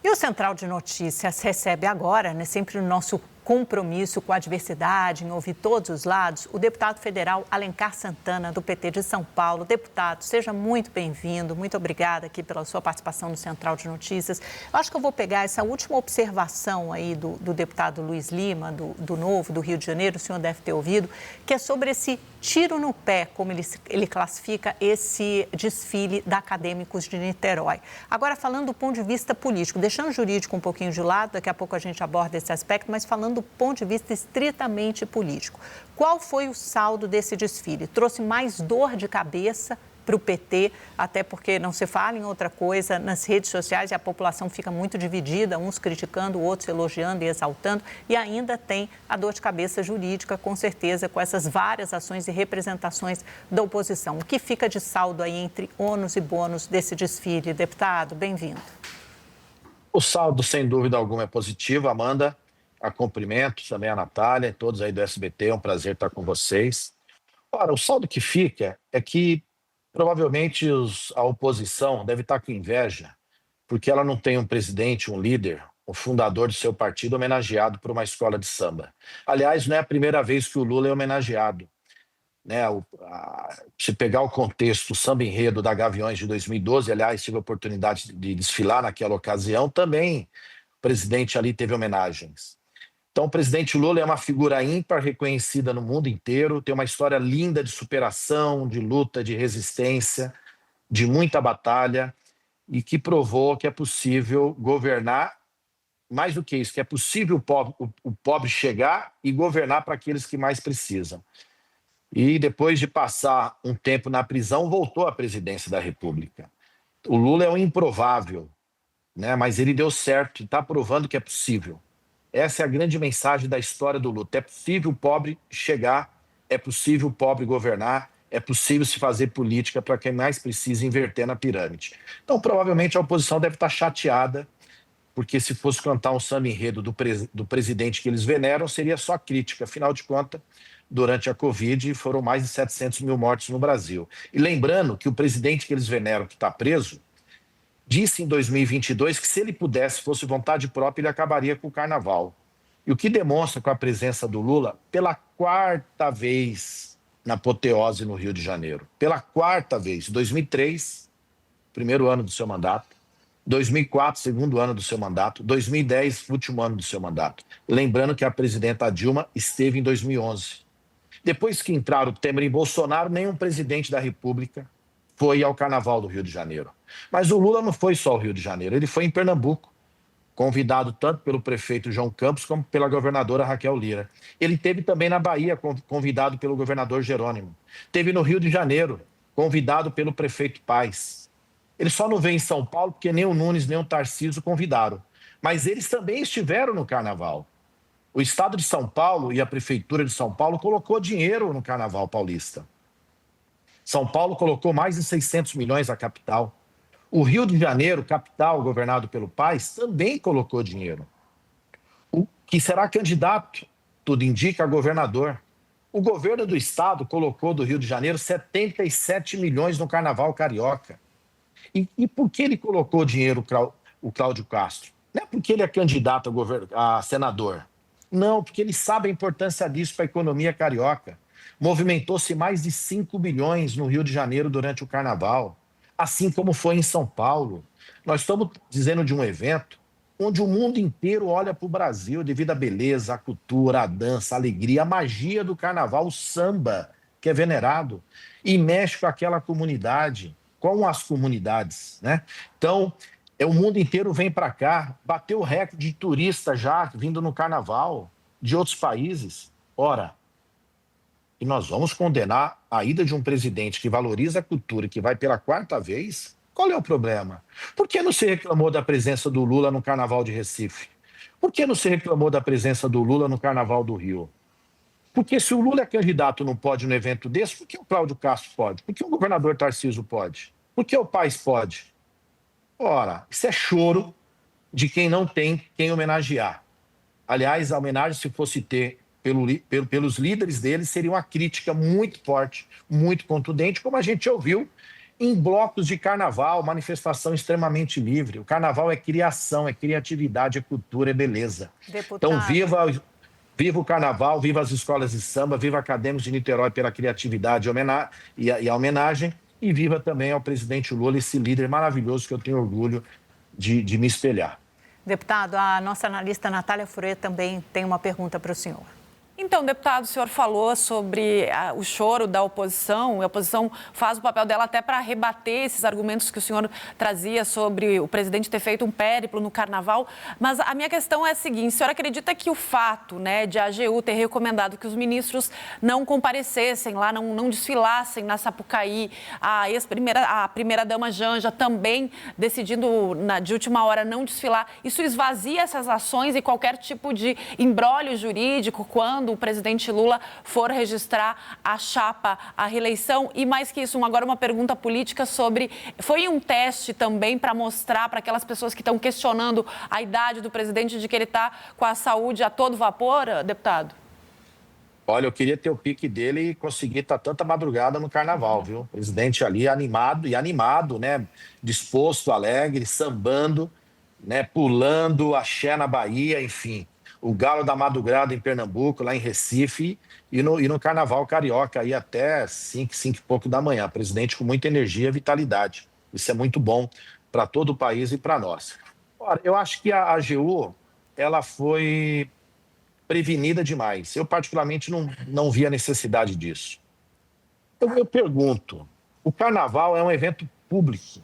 E o Central de Notícias recebe agora, sempre no nosso compromisso com a diversidade, em ouvir todos os lados, o deputado federal Alencar Santana, do PT de São Paulo. Deputado, seja muito bem-vindo, muito obrigada aqui pela sua participação no Central de Notícias. Eu acho que eu vou pegar essa última observação aí do deputado Luiz Lima, do Novo, do Rio de Janeiro, o senhor deve ter ouvido, que é sobre esse tiro no pé, como ele classifica esse desfile da Acadêmicos de Niterói. Agora, falando do ponto de vista político, deixando o jurídico um pouquinho de lado, daqui a pouco a gente aborda esse aspecto, mas falando do ponto de vista estritamente político. Qual foi o saldo desse desfile? Trouxe mais dor de cabeça para o PT, até porque não se fala em outra coisa nas redes sociais e a população fica muito dividida, uns criticando, outros elogiando e exaltando, e ainda tem a dor de cabeça jurídica, com certeza, com essas várias ações e representações da oposição. O que fica de saldo aí entre ônus e bônus desse desfile? Deputado, bem-vindo. O saldo, sem dúvida alguma, é positivo, Amanda. A cumprimento também a Natália, todos aí do SBT, é um prazer estar com vocês. Ora, o saldo que fica é que provavelmente a oposição deve estar com inveja, porque ela não tem um presidente, um líder, o fundador do seu partido homenageado por uma escola de samba. Aliás, não é a primeira vez que o Lula é homenageado. Né? Se pegar o contexto, o samba enredo da Gaviões de 2012, aliás, tive a oportunidade de desfilar naquela ocasião, também o presidente ali teve homenagens. Então, o presidente Lula é uma figura ímpar, reconhecida no mundo inteiro, tem uma história linda de superação, de luta, de resistência, de muita batalha, e que provou que é possível governar, mais do que isso, que é possível o pobre chegar e governar para aqueles que mais precisam. E depois de passar um tempo na prisão, voltou à presidência da República. O Lula é um improvável, né? Mas ele deu certo e está provando que é possível. Essa é a grande mensagem da história do Lula. É possível o pobre chegar, é possível o pobre governar, é possível se fazer política para quem mais precisa inverter na pirâmide. Então, provavelmente, a oposição deve estar chateada, porque se fosse cantar um samba enredo do presidente que eles veneram, seria só crítica. Afinal de contas, durante a Covid, foram mais de 700 mil mortes no Brasil. E lembrando que o presidente que eles veneram, que está preso, disse em 2022 que se ele pudesse, fosse vontade própria, ele acabaria com o carnaval. E o que demonstra com a presença do Lula pela quarta vez na apoteose no Rio de Janeiro. Pela quarta vez. 2003, primeiro ano do seu mandato. 2004, segundo ano do seu mandato. 2010, último ano do seu mandato. Lembrando que a presidenta Dilma esteve em 2011. Depois que entraram Temer e Bolsonaro, nenhum presidente da República foi ao Carnaval do Rio de Janeiro. Mas o Lula não foi só ao Rio de Janeiro, ele foi em Pernambuco, convidado tanto pelo prefeito João Campos como pela governadora Raquel Lira. Ele teve também na Bahia, convidado pelo governador Jerônimo. Teve no Rio de Janeiro, convidado pelo prefeito Paes. Ele só não veio em São Paulo porque nem o Nunes nem o Tarcísio convidaram. Mas eles também estiveram no Carnaval. O Estado de São Paulo e a Prefeitura de São Paulo colocou dinheiro no Carnaval paulista. São Paulo colocou mais de 600 milhões à capital. O Rio de Janeiro, capital governado pelo Paes, também colocou dinheiro. O que será candidato, tudo indica, a governador. O governo do estado colocou do Rio de Janeiro 77 milhões no Carnaval Carioca. E por que ele colocou dinheiro, o Cláudio Castro? Não é porque ele é candidato a senador. Não, porque ele sabe a importância disso para a economia carioca. Movimentou-se mais de 5 bilhões no Rio de Janeiro durante o Carnaval, assim como foi em São Paulo. Nós estamos dizendo de um evento onde o mundo inteiro olha para o Brasil devido à beleza, à cultura, à dança, à alegria, à magia do Carnaval, o samba, que é venerado, e mexe com aquela comunidade, com as comunidades, né? Então, o mundo inteiro vem para cá, bateu o recorde de turistas já vindo no Carnaval de outros países. Ora, e nós vamos condenar a ida de um presidente que valoriza a cultura e que vai pela quarta vez? Qual é o problema? Por que não se reclamou da presença do Lula no Carnaval de Recife? Por que não se reclamou da presença do Lula no Carnaval do Rio? Porque se o Lula é candidato e não pode no evento desse, por que o Cláudio Castro pode? Por que o governador Tarcísio pode? Por que o Paes pode? Ora, isso é choro de quem não tem quem homenagear. Aliás, a homenagem, se fosse ter pelos líderes deles, seria uma crítica muito forte, muito contundente, como a gente ouviu em blocos de carnaval, manifestação extremamente livre. O carnaval é criação, é criatividade, é cultura, é beleza. Então, Deputado. viva o carnaval, viva as escolas de samba, viva Acadêmicos de Niterói pela criatividade e a homenagem, e viva também ao presidente Lula, esse líder maravilhoso que eu tenho orgulho de me espelhar. Deputado, a nossa analista Natália Furê também tem uma pergunta para o senhor. Então, deputado, o senhor falou sobre o choro da oposição, e a oposição faz o papel dela até para rebater esses argumentos que o senhor trazia sobre o presidente ter feito um périplo no carnaval, mas a minha questão é a seguinte: o senhor acredita que o fato, de a AGU ter recomendado que os ministros não comparecessem lá, não desfilassem na Sapucaí, a primeira-dama Janja também decidindo de última hora não desfilar, isso esvazia essas ações e qualquer tipo de imbróglio jurídico quando o presidente Lula for registrar a chapa, a reeleição? E mais que isso, agora uma pergunta política sobre... Foi um teste também para mostrar para aquelas pessoas que estão questionando a idade do presidente de que ele está com a saúde a todo vapor, deputado? Olha, eu queria ter o pique dele e conseguir estar tanta madrugada no carnaval, viu? O presidente ali animado, né? Disposto, alegre, sambando, né? Pulando, axé na Bahia, enfim. O Galo da Madrugada em Pernambuco, lá em Recife, e no Carnaval Carioca, aí até 5 e pouco da manhã. Presidente com muita energia e vitalidade. Isso é muito bom para todo o país e para nós. Ora, eu acho que a AGU, ela foi prevenida demais. Eu, particularmente, não vi a necessidade disso. Eu pergunto, o Carnaval é um evento público,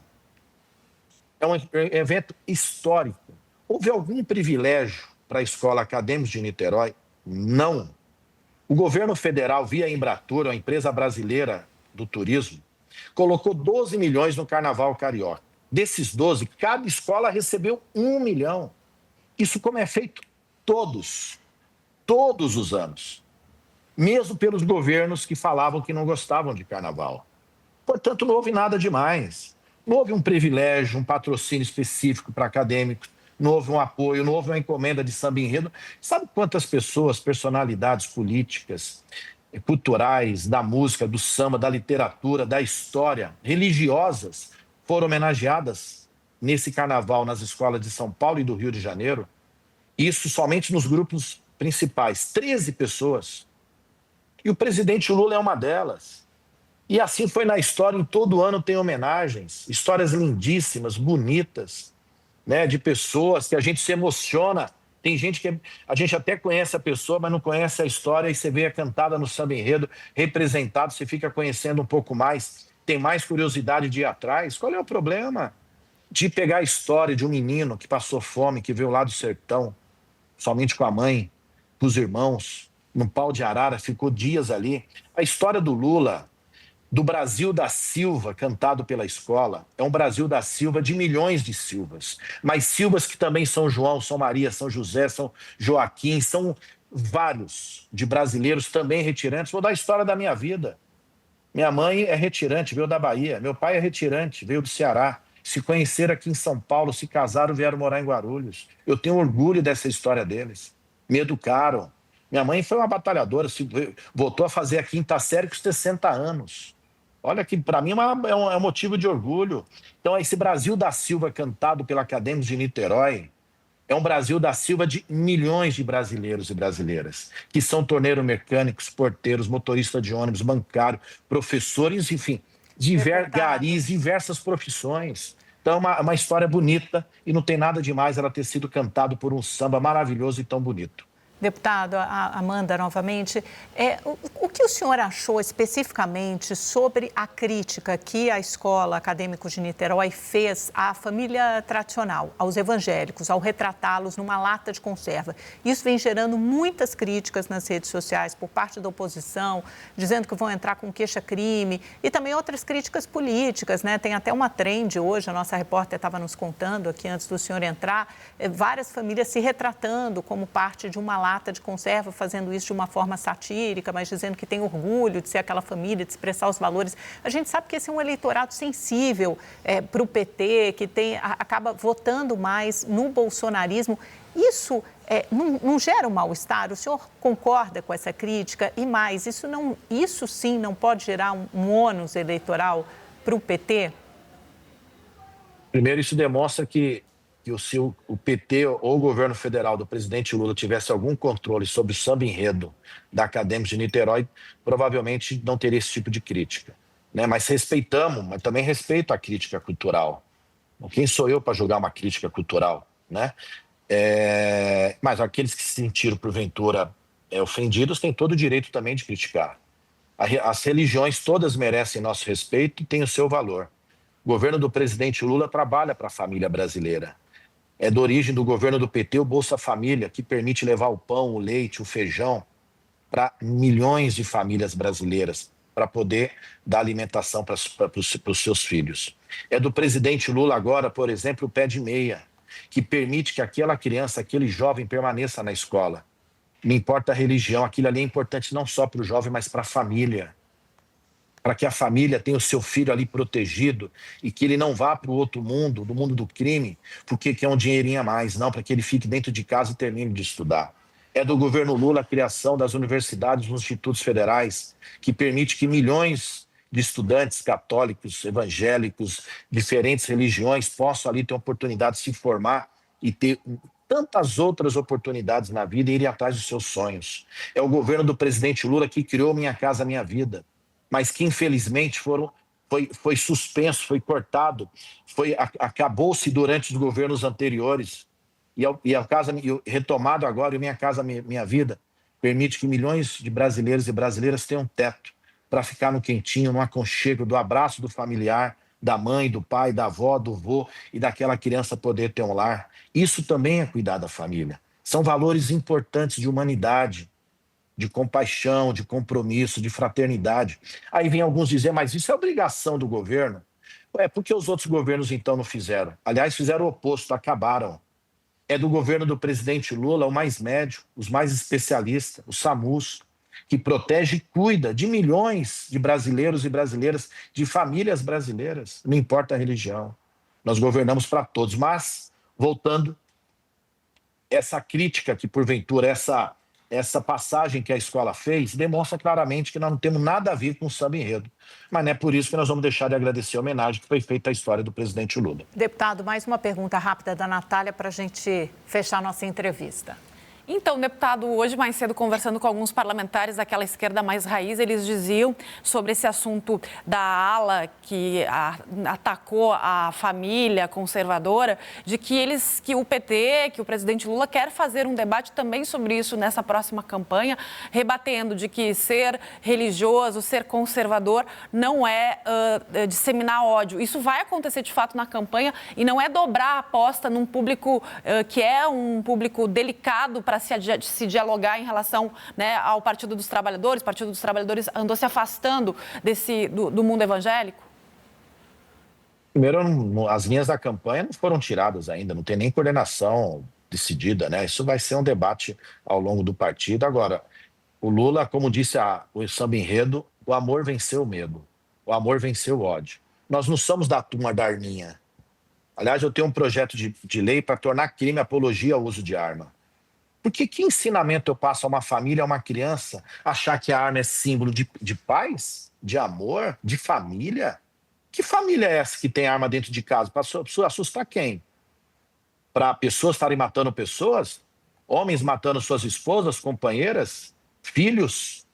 é um evento histórico. Houve algum privilégio para a Escola Acadêmicos de Niterói? Não. O governo federal, via Embratur, a empresa brasileira do turismo, colocou 12 milhões no Carnaval Carioca. Desses 12, cada escola recebeu 1 milhão. Isso como é feito todos os anos. Mesmo pelos governos que falavam que não gostavam de Carnaval. Portanto, não houve nada demais. Não houve um privilégio, um patrocínio específico para acadêmicos. Não houve um apoio, não houve uma encomenda de samba enredo. Sabe quantas pessoas, personalidades políticas, culturais, da música, do samba, da literatura, da história, religiosas, foram homenageadas nesse carnaval nas escolas de São Paulo e do Rio de Janeiro? Isso somente nos grupos principais, 13 pessoas. E o presidente Lula é uma delas. E assim foi na história, em todo ano tem homenagens, histórias lindíssimas, bonitas, né, de pessoas que a gente se emociona. Tem gente que a gente até conhece a pessoa, mas não conhece a história, e você vê a cantada no samba enredo, representado, você fica conhecendo um pouco mais, tem mais curiosidade de ir atrás. Qual é o problema de pegar a história de um menino que passou fome, que veio lá do sertão, somente com a mãe, com os irmãos, num pau de arara, ficou dias ali? A história do Lula, do Brasil da Silva, cantado pela escola, é um Brasil da Silva de milhões de Silvas. Mas Silvas que também São João, São Maria, São José, São Joaquim, são vários de brasileiros também retirantes. Vou dar a história da minha vida. Minha mãe é retirante, veio da Bahia. Meu pai é retirante, veio do Ceará. Se conheceram aqui em São Paulo, se casaram, vieram morar em Guarulhos. Eu tenho orgulho dessa história deles. Me educaram. Minha mãe foi uma batalhadora, voltou a fazer a quinta série com 60 anos. Olha que, para mim, é um motivo de orgulho. Então, esse Brasil da Silva cantado pela Acadêmicos de Niterói é um Brasil da Silva de milhões de brasileiros e brasileiras, que são torneiros mecânicos, porteiros, motoristas de ônibus, bancário, professores, enfim, garis, diversas profissões. Então, é uma história bonita e não tem nada demais ela ter sido cantado por um samba maravilhoso e tão bonito. Deputado, a Amanda, novamente, o que o senhor achou especificamente sobre a crítica que a Escola Acadêmicos de Niterói fez à família tradicional, aos evangélicos, ao retratá-los numa lata de conserva? Isso vem gerando muitas críticas nas redes sociais por parte da oposição, dizendo que vão entrar com queixa-crime, e também outras críticas políticas, né? Tem até uma trend hoje, a nossa repórter estava nos contando aqui antes do senhor entrar, várias famílias se retratando como parte de uma lata de conserva, fazendo isso de uma forma satírica, mas dizendo que tem orgulho de ser aquela família, de expressar os valores. A gente sabe que esse é um eleitorado sensível para o PT, que acaba votando mais no bolsonarismo. Isso não gera um mal-estar? O senhor concorda com essa crítica? E mais, isso sim não pode gerar um ônus eleitoral para o PT? Primeiro, isso demonstra que se o PT ou o governo federal do presidente Lula tivesse algum controle sobre o samba-enredo da Acadêmicos de Niterói, provavelmente não teria esse tipo de crítica, né? Mas respeitamos, mas também respeito a crítica cultural. Quem sou eu para julgar uma crítica cultural, né? Mas aqueles que se sentiram, porventura, ofendidos têm todo o direito também de criticar. As religiões todas merecem nosso respeito e têm o seu valor. O governo do presidente Lula trabalha para a família brasileira. É da origem do governo do PT o Bolsa Família, que permite levar o pão, o leite, o feijão para milhões de famílias brasileiras, para poder dar alimentação para os seus filhos. É do presidente Lula agora, por exemplo, o Pé de Meia, que permite que aquela criança, aquele jovem permaneça na escola. Não importa a religião, aquilo ali é importante não só para o jovem, mas para a família. Para que a família tenha o seu filho ali protegido e que ele não vá para o outro mundo, do mundo do crime, porque quer um dinheirinho a mais, não, para que ele fique dentro de casa e termine de estudar. É do governo Lula a criação das universidades nos institutos federais, que permite que milhões de estudantes católicos, evangélicos, diferentes religiões possam ali ter a oportunidade de se formar e ter tantas outras oportunidades na vida e irem atrás dos seus sonhos. É o governo do presidente Lula que criou Minha Casa Minha Vida, mas que infelizmente foi suspenso, foi cortado, acabou-se durante os governos anteriores. Retomado agora, o Minha Casa Minha Vida permite que milhões de brasileiros e brasileiras tenham teto para ficar no quentinho, no aconchego, do abraço do familiar, da mãe, do pai, da avó, do vô e daquela criança poder ter um lar. Isso também é cuidar da família. São valores importantes de humanidade, de compaixão, de compromisso, de fraternidade. Aí vem alguns dizer, mas isso é obrigação do governo? Por que os outros governos então não fizeram? Aliás, fizeram o oposto, acabaram. É do governo do presidente Lula o mais médico, os mais especialistas, o SAMUS, que protege e cuida de milhões de brasileiros e brasileiras, de famílias brasileiras, não importa a religião. Nós governamos para todos, mas, voltando, essa crítica que porventura, essa passagem que a escola fez demonstra claramente que nós não temos nada a ver com o samba-enredo. Mas não é por isso que nós vamos deixar de agradecer a homenagem que foi feita à história do presidente Lula. Deputado, mais uma pergunta rápida da Natália para a gente fechar a nossa entrevista. Então, deputado, hoje mais cedo conversando com alguns parlamentares daquela esquerda mais raiz, eles diziam sobre esse assunto da ala que atacou a família conservadora, de que o PT, que o presidente Lula quer fazer um debate também sobre isso nessa próxima campanha, rebatendo de que ser religioso, ser conservador não é disseminar ódio. Isso vai acontecer de fato na campanha e não é dobrar a aposta num público que é um público delicado para se dialogar em relação, né, ao Partido dos Trabalhadores. O Partido dos Trabalhadores andou se afastando do mundo evangélico? Primeiro, as linhas da campanha não foram tiradas ainda, não tem nem coordenação decidida, né? Isso vai ser um debate ao longo do partido. Agora, o Lula, como disse o samba-enredo, o amor venceu o medo, o amor venceu o ódio. Nós não somos da turma da arminha. Aliás, eu tenho um projeto de lei para tornar crime a apologia ao uso de arma. Porque que ensinamento eu passo a uma família, a uma criança, achar que a arma é símbolo de paz, de amor, de família? Que família é essa que tem arma dentro de casa? Para assustar quem? Para pessoas estarem matando pessoas? Homens matando suas esposas, companheiras, filhos?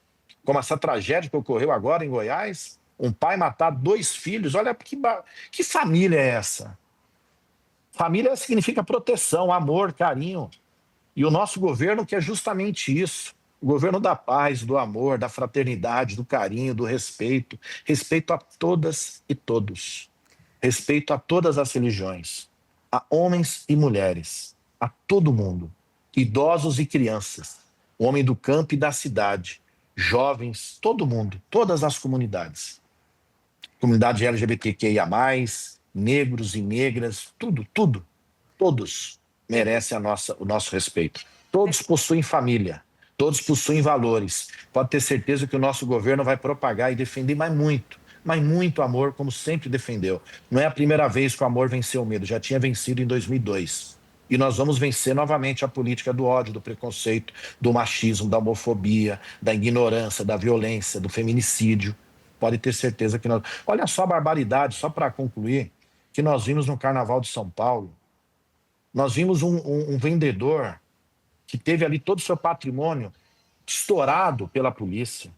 Como essa tragédia que ocorreu agora em Goiás? Um pai matar 2 filhos? Olha, que família é essa? Família significa proteção, amor, carinho. E o nosso governo quer justamente isso. O governo da paz, do amor, da fraternidade, do carinho, do respeito. Respeito a todas e todos. Respeito a todas as religiões. A homens e mulheres. A todo mundo. Idosos e crianças. O homem do campo e da cidade. Jovens, todo mundo. Todas as comunidades. Comunidade LGBTQIA+, negros e negras. Tudo. Todos merecem o nosso respeito. Todos possuem família, todos possuem valores. Pode ter certeza que o nosso governo vai propagar e defender mas muito amor, como sempre defendeu. Não é a primeira vez que o amor venceu o medo, já tinha vencido em 2002. E nós vamos vencer novamente a política do ódio, do preconceito, do machismo, da homofobia, da ignorância, da violência, do feminicídio. Pode ter certeza que nós... Olha só a barbaridade, só para concluir, que nós vimos no Carnaval de São Paulo. Nós vimos um vendedor que teve ali todo o seu patrimônio estourado pela polícia,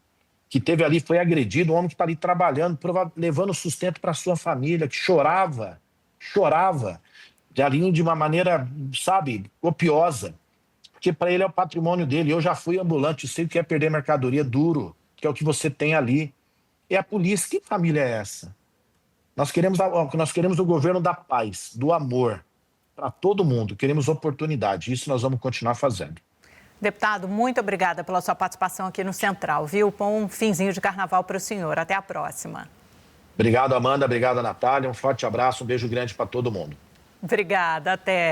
que teve ali, foi agredido, um homem que está ali trabalhando, levando sustento para sua família, que chorava, de ali de uma maneira, sabe, copiosa, porque para ele é o patrimônio dele. Eu já fui ambulante, eu sei o que é perder mercadoria duro, que é o que você tem ali. É a polícia. Que família é essa? Nós queremos o governo da paz, do amor, para todo mundo. Queremos oportunidade. Isso nós vamos continuar fazendo. Deputado, muito obrigada pela sua participação aqui no Central, viu? Bom finzinho de carnaval para o senhor. Até a próxima. Obrigado, Amanda. Obrigado, Natália. Um forte abraço, um beijo grande para todo mundo. Obrigada, até.